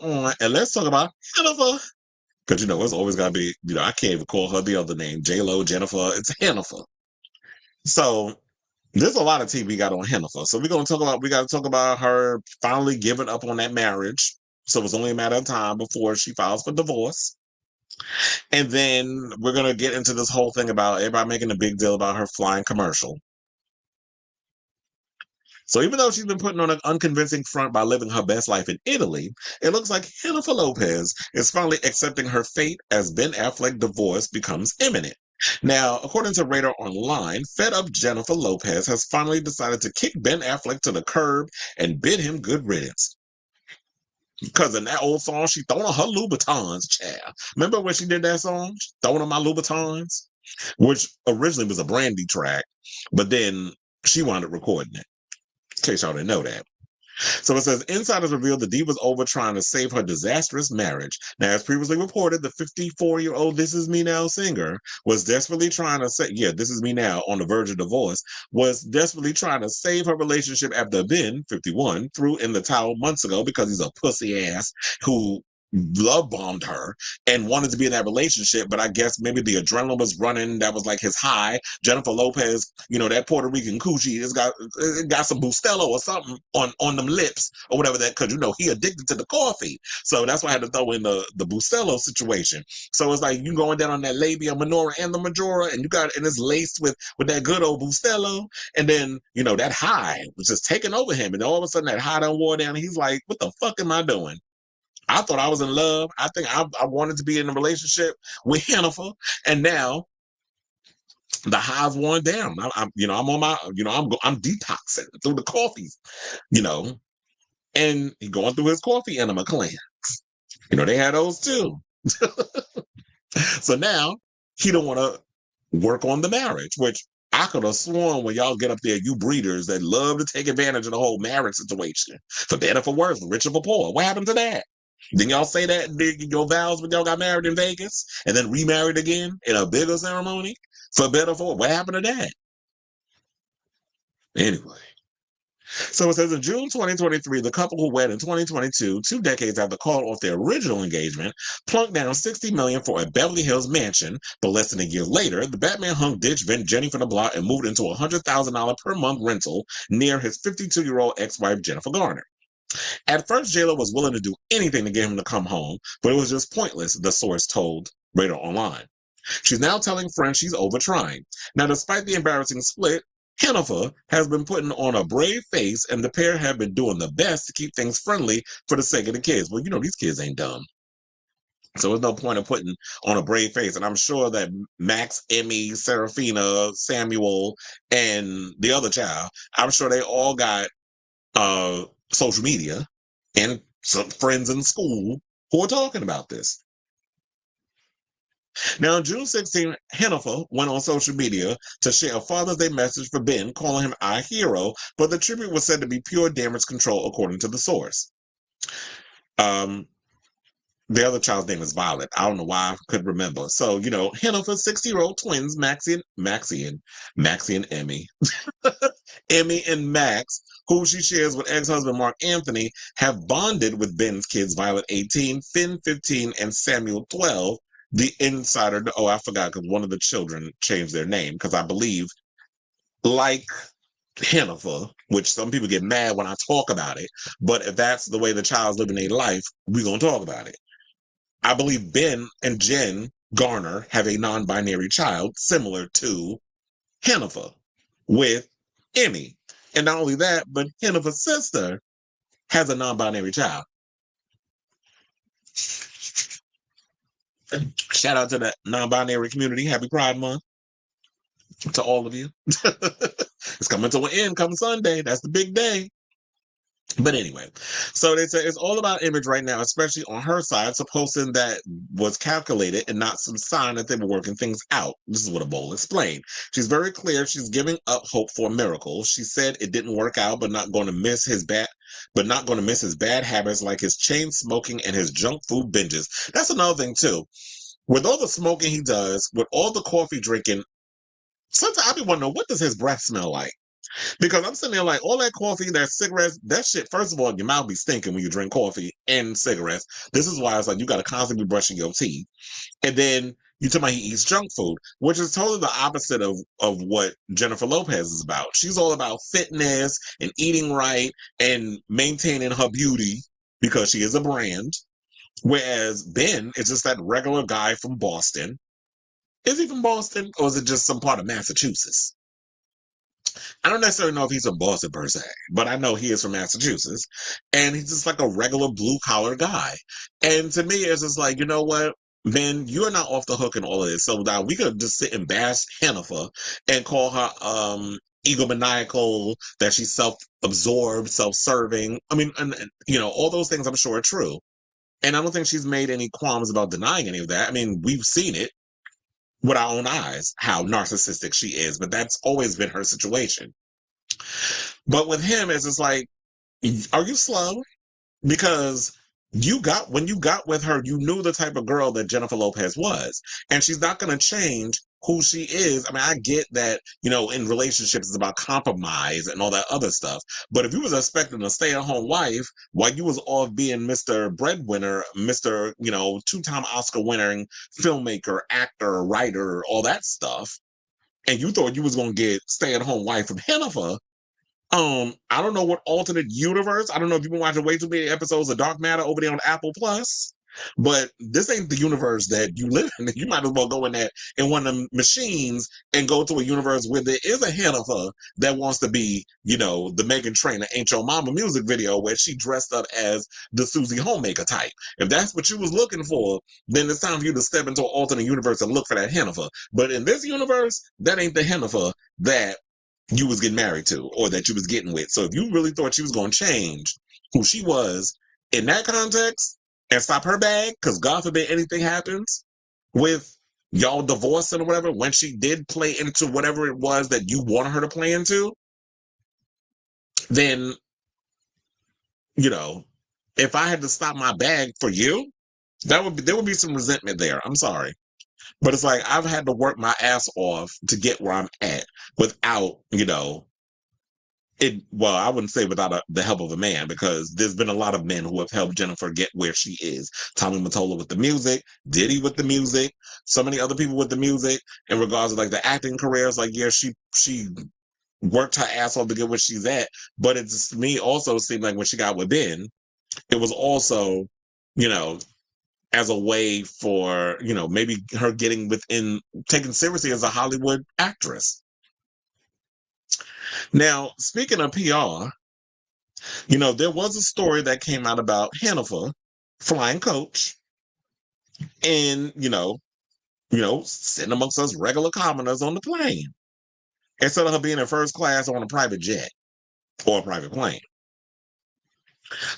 on and let's talk about Jennifer. Because, it's always got to be, I can't even call her the other name. J-Lo, Jennifer, it's Jennifer. So there's a lot of tea we got on Jennifer. So we got to talk about her finally giving up on that marriage. So it's only a matter of time before she files for divorce. And then we're going to get into this whole thing about everybody making a big deal about her flying commercial. So even though she's been putting on an unconvincing front by living her best life in Italy, it looks like Jennifer Lopez is finally accepting her fate as Ben Affleck's divorce becomes imminent. Now, according to Radar Online, fed up Jennifer Lopez has finally decided to kick Ben Affleck to the curb and bid him good riddance. Because in that old song, she throwing on her Louboutins, child. Remember when she did that song? Throwing on my Louboutins? Which originally was a Brandy track, but then she wound up recording it. In case y'all didn't know that. So it says, insiders revealed the diva was over trying to save her disastrous marriage. Now, as previously reported, the 54-year-old This Is Me Now singer was desperately trying to say, This Is Me Now, on the verge of divorce, was desperately trying to save her relationship after Ben, 51, threw in the towel months ago because he's a pussy ass who love bombed her and wanted to be in that relationship, but I guess maybe the adrenaline was running. That was like his high. Jennifer Lopez, that Puerto Rican coochie has got some Bustelo or something on them lips or whatever that, because he addicted to the coffee. So that's why I had to throw in the Bustelo situation. So it's like you going down on that labia minora and the majora, and it's laced with that good old Bustelo, and then that high was just taking over him, and all of a sudden that high done wore down, and he's like, what the fuck am I doing? I thought I was in love. I think I wanted to be in a relationship with Jennifer, and now the high's worn down. I'm on my, I'm detoxing through the coffees, and he going through his coffee enema cleanse. They had those too. So now he don't want to work on the marriage, which I could have sworn when y'all get up there, you breeders that love to take advantage of the whole marriage situation, for better for worse, for richer for poor. What happened to that? Didn't y'all say that in your vows when y'all got married in Vegas and then remarried again in a bigger ceremony? For better for what happened to that? Anyway. So it says in June 2023, the couple who wed in 2022, 2 decades after call off their original engagement, plunked down $60 million for a Beverly Hills mansion. But less than a year later, the Batman hunk ditched Jenny from the block and moved into a $100,000 per month rental near his 52-year-old ex-wife, Jennifer Garner. At first, J-Lo was willing to do anything to get him to come home, but it was just pointless, the source told Radar Online. She's now telling friends she's over trying. Now, despite the embarrassing split, Jennifer has been putting on a brave face, and the pair have been doing the best to keep things friendly for the sake of the kids. Well, these kids ain't dumb. So there's no point in putting on a brave face. And I'm sure that Max, Emmy, Serafina, Samuel, and the other child, I'm sure they all got social media and some friends in school who are talking about this. Now, on June 16, Jennifer went on social media to share a Father's Day message for Ben, calling him our hero, but the tribute was said to be pure damage control, according to the source. The other child's name is Violet. I don't know why I couldn't remember. So, Jennifer's 6-year-old twins, Maxie and Emmy. Emmy and Max, who she shares with ex-husband Mark Anthony, have bonded with Ben's kids, Violet 18, Finn 15, and Samuel 12. The insider, I forgot, because one of the children changed their name, because I believe, like Jennifer, which some people get mad when I talk about it, but if that's the way the child's living their life, we're going to talk about it. I believe Ben and Jen Garner have a non-binary child similar to Jennifer with Emmy. And not only that, but Jennifer's sister has a non-binary child. Shout out to the non-binary community. Happy Pride Month to all of you. It's coming to an end come Sunday. That's the big day. But anyway, so they say it's all about image right now, especially on her side, supposing that was calculated and not some sign that they were working things out. This is what a bowl explained. She's very clear she's giving up hope for a miracle. She said it didn't work out, but not going to miss his bad habits like his chain smoking and his junk food binges. That's another thing too. With all the smoking he does, with all the coffee drinking, sometimes I be wondering, what does his breath smell like? Because I'm sitting there like all that coffee, that cigarettes, that shit. First of all, your mouth be stinking when you drink coffee and cigarettes. This is why it's like you got to constantly be brushing your teeth. And then you tell me he eats junk food, which is totally the opposite of what Jennifer Lopez is about. She's all about fitness and eating right and maintaining her beauty because she is a brand. Whereas Ben is just that regular guy from Boston. Is he from Boston or is it just some part of Massachusetts? I don't necessarily know if he's from Boston per se, but I know he is from Massachusetts. And he's just like a regular blue collar guy. And to me, it's just like, you know what? Ben, you're not off the hook in all of this. So now we could just sit and bash Hennifer and call her egomaniacal, that she's self-absorbed, self-serving. I mean, and you know, all those things I'm sure are true. And I don't think she's made any qualms about denying any of that. I mean, we've seen it with our own eyes, how narcissistic she is, but that's always been her situation. But with him, it's just like, are you slow? Because when you got with her, you knew the type of girl that Jennifer Lopez was, and she's not going to change who she is. I mean, I get that, you know, in relationships it's about compromise and all that other stuff. But if you was expecting a stay-at-home wife while you was off being Mr. Breadwinner, Mr., you know, two-time Oscar winning filmmaker, actor, writer, all that stuff, and you thought you was going to get stay-at-home wife from Hennifer, I don't know what alternate universe. I don't know if you've been watching way too many episodes of Dark Matter over there on Apple Plus, but this ain't the universe that you live in. You might as well go in there in one of them machines and go to a universe where there is a Hennifer that wants to be, you know, the Megan Trainor Ain't Your Mama music video where she dressed up as the Susie Homemaker type. If that's what you was looking for, then it's time for you to step into an alternate universe and look for that Hennifer. But in this universe, that ain't the Hennifer that you was getting married to or that you was getting with. So if you really thought she was going to change who she was in that context and stop her bag, because God forbid anything happens with y'all divorcing or whatever, when she did play into whatever it was that you wanted her to play into, then, you know, if I had to stop my bag for you, there would be some resentment there. I'm sorry. But it's like I've had to work my ass off to get where I'm at without, you know, well, I wouldn't say without the help of a man, because there's been a lot of men who have helped Jennifer get where she is. Tommy Mottola with the music, Diddy with the music, so many other people with the music. In regards to like the acting careers, like yeah, she worked her ass off to get where she's at. But it's to me also seemed like when she got with Ben, it was also, you know, as a way for, you know, maybe her getting within, taken seriously as a Hollywood actress. Now, speaking of PR, you know, there was a story that came out about Hennifer flying coach and, sitting amongst us regular commoners on the plane instead of her being in first class on a private jet or a private plane.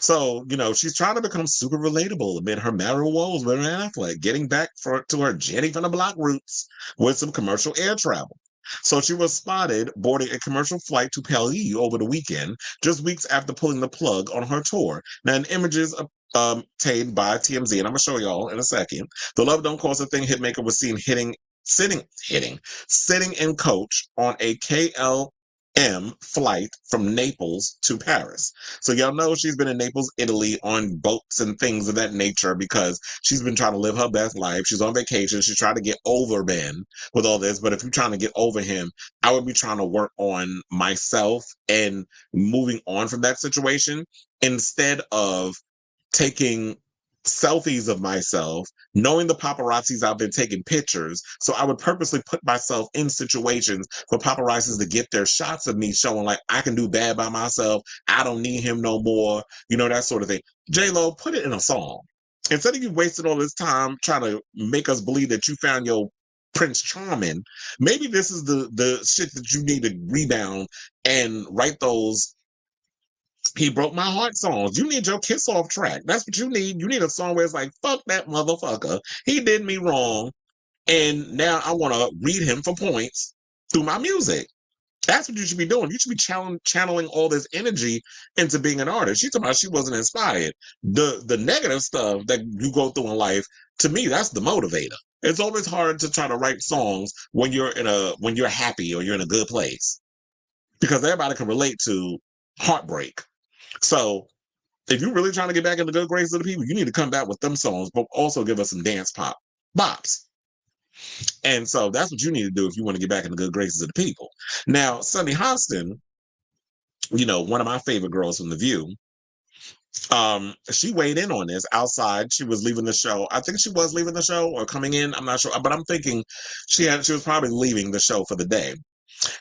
So, you know, she's trying to become super relatable amid her marital woes with Ben Affleck, getting back to her Jenny from the Block roots with some commercial air travel. So she was spotted boarding a commercial flight to Paris over the weekend, just weeks after pulling the plug on her tour. Now, in images obtained by TMZ, and I'm gonna show y'all in a second, the Love Don't Cost a Thing hitmaker was seen sitting in coach on a KLM flight from Naples to Paris. So y'all know she's been in Naples, Italy on boats and things of that nature because she's been trying to live her best life. She's on vacation. She's trying to get over Ben with all this. But if you're trying to get over him, I would be trying to work on myself and moving on from that situation instead of taking selfies of myself, knowing the paparazzis out there taking pictures. So I would purposely put myself in situations for paparazzis to get their shots of me showing like I can do bad by myself. I don't need him no more. You know, that sort of thing. J-Lo, put it in a song. Instead of you wasting all this time trying to make us believe that you found your Prince Charming, maybe this is the shit that you need to rebound and write those He Broke My Heart songs. You need your kiss off track. That's what you need. You need a song where it's like, fuck that motherfucker. He did me wrong. And now I want to read him for points through my music. That's what you should be doing. You should be channeling all this energy into being an artist. She talking about she wasn't inspired. The negative stuff that you go through in life, to me, that's the motivator. It's always hard to try to write songs when you're happy or you're in a good place. because everybody can relate to heartbreak. So if you're really trying to get back in the good graces of the people, you need to come back with them songs, but also give us some dance bops. And so that's what you need to do if you want to get back in the good graces of the people. Now, Sunny Hostin, one of my favorite girls from The View, she weighed in on this outside. She was leaving the show. I think she was leaving the show or coming in. I'm not sure, but I'm thinking she was probably leaving the show for the day.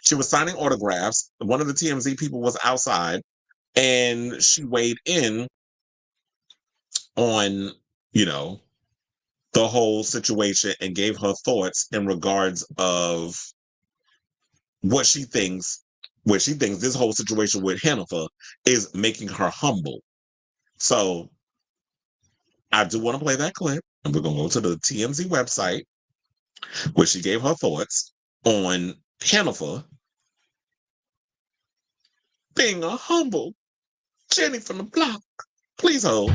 She was signing autographs. One of the TMZ people was outside, and she weighed in on, the whole situation and gave her thoughts in regards of what she thinks this whole situation with Hennifer is making her humble. So I do want to play that clip, and we're going to go to the TMZ website where she gave her thoughts on Hennifer being a humble Jenny from the block. Please hold.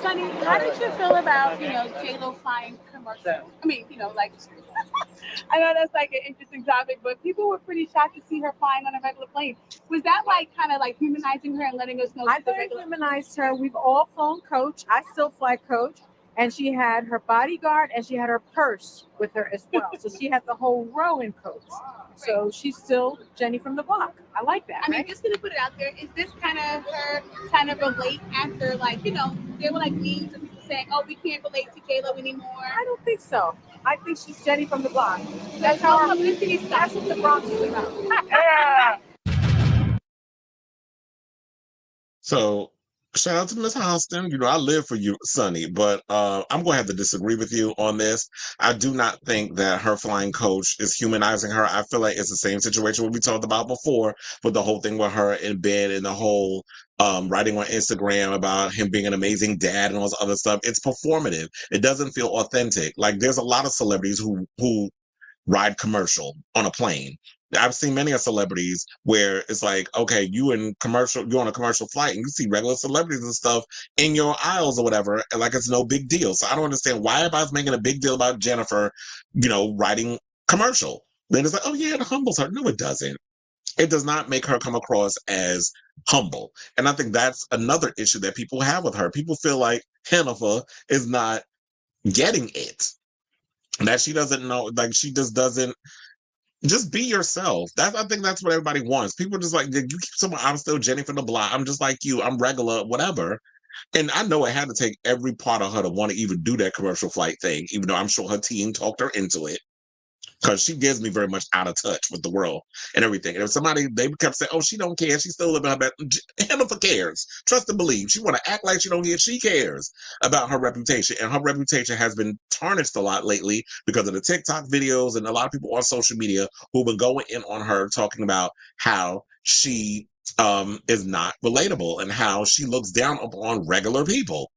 Sunny, how did you feel about, J-Lo flying commercial? I mean, I know that's like an interesting topic, but people were pretty shocked to see her flying on a regular plane. Was that kind of humanizing her and letting us know? I thought it humanized her. We've all flown coach. I still fly coach. And she had her bodyguard and she had her purse with her as well. So she had the whole row in coach. So she's still Jenny from the block. I like that. I mean, just gonna put it out there. Is this kind of her trying to relate after, there were memes of people saying, "Oh, we can't relate to J-Lo anymore." I don't think so. I think she's Jenny from the block. That's how publicity. That's what the Bronx is about. So shout out to Miss Hostin. I live for you, Sonny, but I'm going to have to disagree with you on this. I do not think that her flying coach is humanizing her. I feel like it's the same situation we talked about before with the whole thing with her in bed and the whole writing on Instagram about him being an amazing dad and all this other stuff. It's performative. It doesn't feel authentic. Like there's a lot of celebrities who ride commercial on a plane. I've seen many of celebrities where it's like, okay, you're on a commercial flight and you see regular celebrities and stuff in your aisles or whatever, and like it's no big deal. So I don't understand why everybody's making a big deal about Jennifer, riding commercial. Then it's like, oh yeah, it humbles her. No, it doesn't. It does not make her come across as humble. And I think that's another issue that people have with her. People feel like Hennifer is not getting it. That she doesn't know, like she just doesn't. Just be yourself. I think that's what everybody wants. People just like, you keep someone, I'm still Jenny from the block. I'm just like you. I'm regular, whatever. And I know it had to take every part of her to want to even do that commercial flight thing, even though I'm sure her team talked her into it. Because she gives me very much out of touch with the world and everything. And if they kept saying, oh, she don't care, she's still living her best. Hennifer cares. Trust and believe. She want to act like she don't care. She cares about her reputation. And her reputation has been tarnished a lot lately because of the TikTok videos and a lot of people on social media who've been going in on her talking about how she is not relatable and how she looks down upon regular people,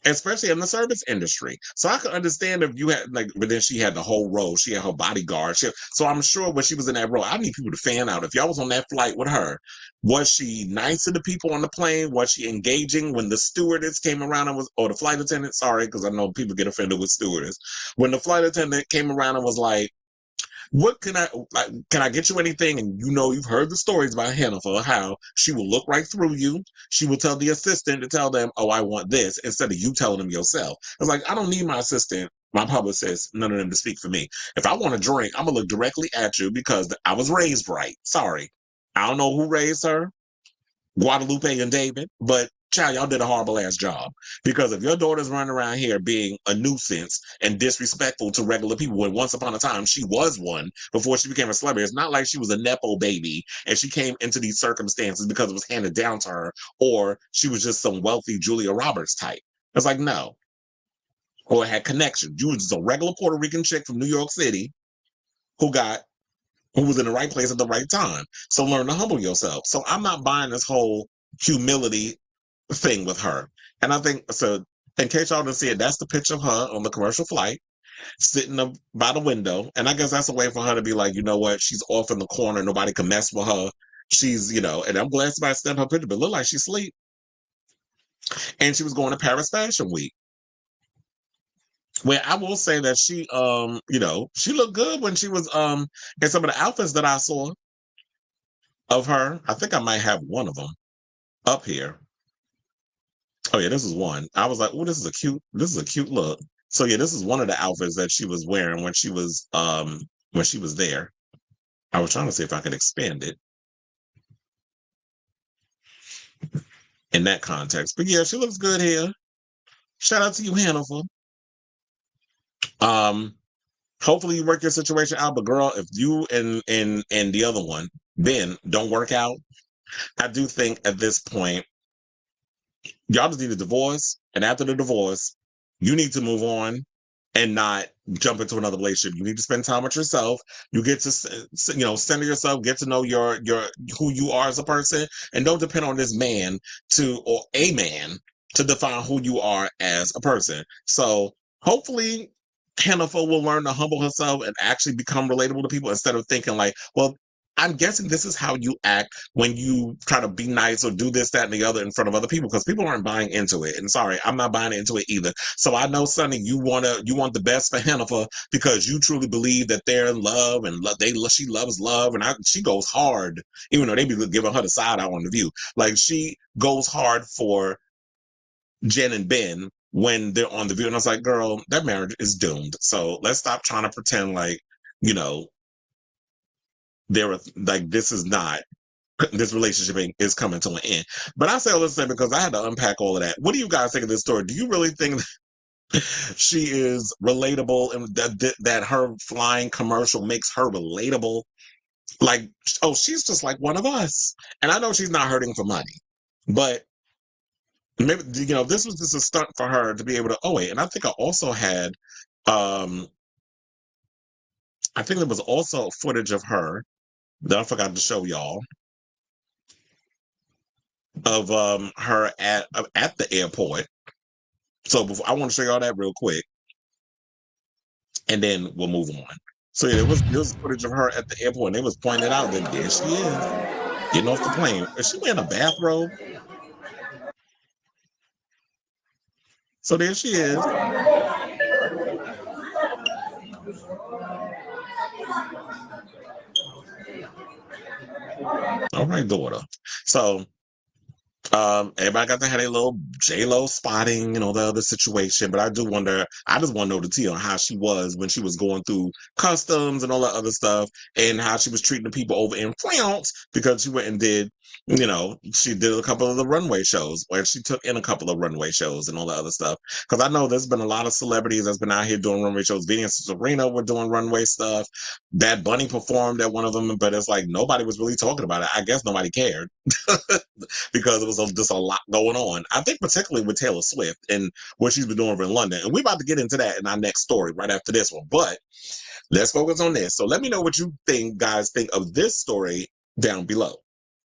especially in the service industry. So I could understand if you had but then she had the whole row. She had her bodyguard. So I'm sure when she was in that row, I need people to fan out. If y'all was on that flight with her, was she nice to the people on the plane? Was she engaging when the stewardess came around or the flight attendant? Sorry, because I know people get offended with stewardess. When the flight attendant came around and was like, what can I get you anything? And you've heard the stories about Hennifer, how she will look right through you. She will tell the assistant to tell them, oh, I want this, instead of you telling them yourself. It's like, I don't need my assistant, my publicist, none of them to speak for me. If I want a drink, I'm gonna look directly at you because I was raised right. Sorry. I don't know who raised her, Guadalupe and David, but child, y'all did a horrible ass job. Because if your daughter's running around here being a nuisance and disrespectful to regular people, when once upon a time she was one before she became a celebrity, it's not like she was a Nepo baby and she came into these circumstances because it was handed down to her, or she was just some wealthy Julia Roberts type. It's like, no. Or had connections. You was just a regular Puerto Rican chick from New York City who was in the right place at the right time. So learn to humble yourself. So I'm not buying this whole humility thing with her. And I think, so in case y'all didn't see it, that's the picture of her on the commercial flight, sitting up by the window. And I guess that's a way for her to be like, you know what, she's off in the corner, nobody can mess with her. She's, and I'm glad somebody snapped her picture, but it looked like she's asleep. And she was going to Paris Fashion Week. Well, I will say that she, she looked good when she was in some of the outfits that I saw of her. I think I might have one of them up here. Oh yeah, this is one. I was like, oh, this is a cute look. So yeah, this is one of the outfits that she was wearing when she was there. I was trying to see if I could expand it in that context. But yeah, she looks good here. Shout out to you, Hannaful. Um, hopefully you work your situation out. But girl, if you and the other one, Ben, don't work out, I do think at this point, y'all just need a divorce. And after the divorce, you need to move on and not jump into another relationship. You need to spend time with yourself. You get to, center yourself, get to know your who you are as a person, and don't depend on this man or a man to define who you are as a person. So hopefully Hannaful will learn to humble herself and actually become relatable to people instead of thinking like, well, I'm guessing this is how you act when you try to be nice or do this, that, and the other in front of other people, because people aren't buying into it. And sorry, I'm not buying into it either. So I know, Sonny, you want the best for Hannaful because you truly believe that they're in love and she loves love, and she goes hard, even though they be giving her the side eye on The View. Like she goes hard for Jen and Ben when they're on The View, and I was like, girl, that marriage is doomed. So let's stop trying to pretend like there like this is not this relationship is coming to an end. But I say all this because I had to unpack all of that. What do you guys think of this story? Do you really think she is relatable and that her flying commercial makes her relatable? Like, oh, she's just like one of us. And I know she's not hurting for money, but maybe, this was just a stunt for her to be able to, oh wait, and I think I also had, I think there was also footage of her that I forgot to show y'all of her at the airport. So I want to show y'all that real quick, and then we'll move on. So yeah, there was footage of her at the airport, and they was pointing out that there she is getting off the plane. Is she wearing a bathrobe? So there she is. All right, daughter. So everybody got to have a little J-Lo spotting and all the other situation, but I just want to know the tea on how she was when she was going through customs and all that other stuff, and how she was treating the people over in France because she went and did, she did a couple of the runway shows where she took in a couple of runway shows and all that other stuff. Because I know there's been a lot of celebrities that's been out here doing runway shows. Venus and Serena were doing runway stuff. Bad Bunny performed at one of them, but it's like nobody was really talking about it. I guess nobody cared. Because it was just a lot going on. I think particularly with Taylor Swift and what she's been doing over in London. And we're about to get into that in our next story right after this one. But let's focus on this. So let me know what you guys think of this story down below.